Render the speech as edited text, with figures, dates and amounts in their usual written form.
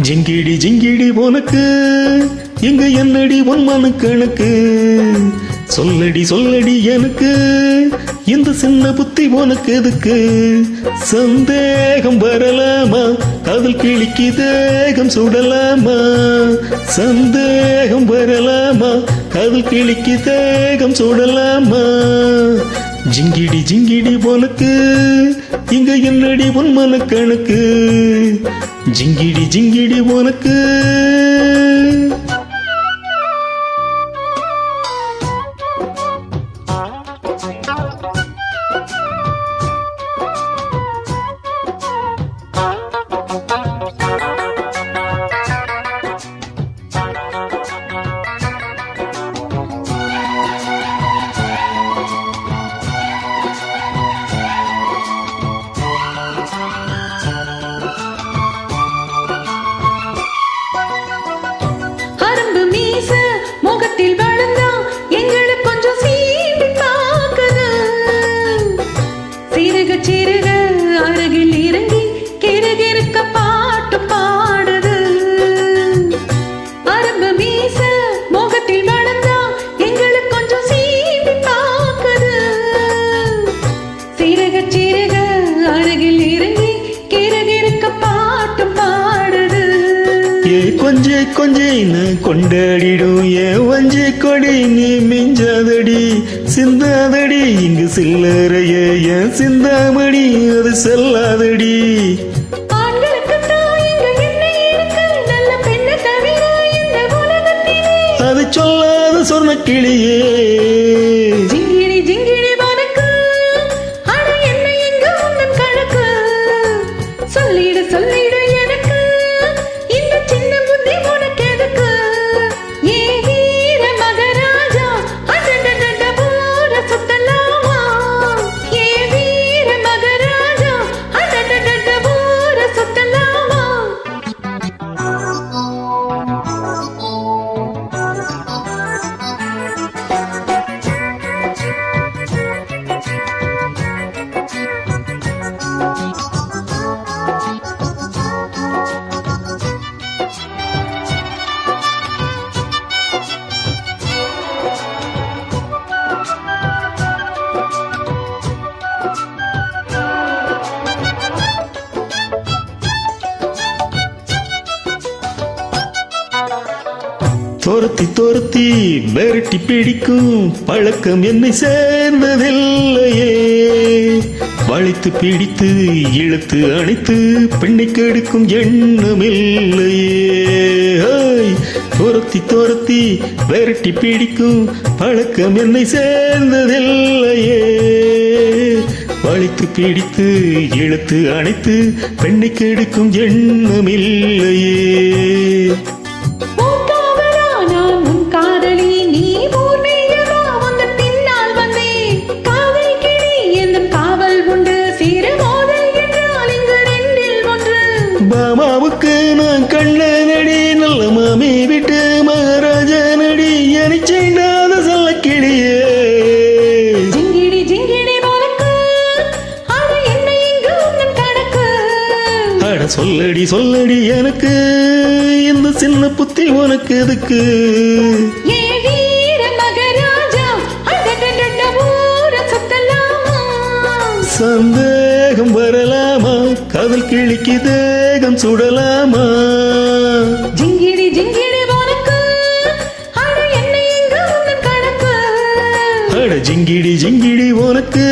ஜிங்கிடி ஜிங்கிடி உனக்கு எங்க என்னடி உன் மனு கணக்கு சொல்லடி சொல்லடி எனக்கு இந்த சின்ன புத்தி உனக்கு எதுக்கு சந்தேகம் வரலாமா காதல் கிளிக்கு தேகம் சுடலாமா சந்தேகம் வரலாமா காதல் கிளிக்கு தேகம் சுடலாமா ஜிங்கிடி ஜிங்கிடி உனக்கு இங்க என்னடி உன் மனு கணக்கு ஜிங்கிடி ஜிங்கிடி உனக்கு சிறுக அருகில் இறங்கி கிறுகிறுக்க பாட்டு பாடுது அரம்பு மீச முகத்தில் வளர்ந்தா எங்களுக்கு கொஞ்சம் சீண்டி பார்க்குது சிறுக அருகில் இறங்கி கிறுகிறுக்க பாட்டு பாடுது ஏ கொஞ்சே கொஞ்சே நான் கொண்டாடிடும் ஏன் வஞ்சி கொடி நீ மிஞ்சாதடி சிந்தாதடி இங்கு சில்லறைய ஏன் சிந்தாமடி அது செல்லாதடி அது சொல்லாத சொன்ன கிளியே ஜிங்கிடி ஜிங்கிடி உனக்கு அட என்ன எங்க உன் கணக்கு சொல்லிடு சொல்லிடு எனக்கு இந்த சின்ன புத்தி உனக்கு எதுக்கு ஏ வீர மகராஜா அடடடட ஊர சுத்தலாமா ஏ வீர மகராஜா அடடடட ஊர சுத்தலாமா துரத்தி துரத்தி மிரட்டி பிடிக்கும் பழக்கம் என்னை சேர்ந்ததில்லையே வளைத்து பிடித்து இழுத்து அணைத்து பெண்ணை கெடுக்கும் எண்ணமில்லையே துரத்தி துரத்தி மிரட்டி பிடிக்கும் பழக்கம் என்னை சேர்ந்ததில்லையே வளைத்து பிடித்து இழுத்து அணைத்து பெண்ணை கெடுக்கும் எண்ணமில்லையே மாமாவுக்கு நான் கண்ணனடி நல்ல மாமி விட்டு மகாராஜா நடி என செய்யாத சொல்ல கிளியே ஜிங்கிடி ஜிங்கிடி உனக்கு அட என்ன எங்க உன் கணக்கு அட சொல்லடி சொல்லடி எனக்கு இந்த சின்ன புத்தி உனக்கு எதுக்கு ஏ வீர மகராஜா அடடடட ஊர சுத்தலாமா சந்தேகம் வரலாமா காதல் கிளிக்கு தேகம் சுடலாமா ஜிங்கிடி ஜிங்கிடி உனக்கு அட என்ன எங்க உன் கணக்கு அட ஜிங்கிடி ஜிங்கிடி உனக்கு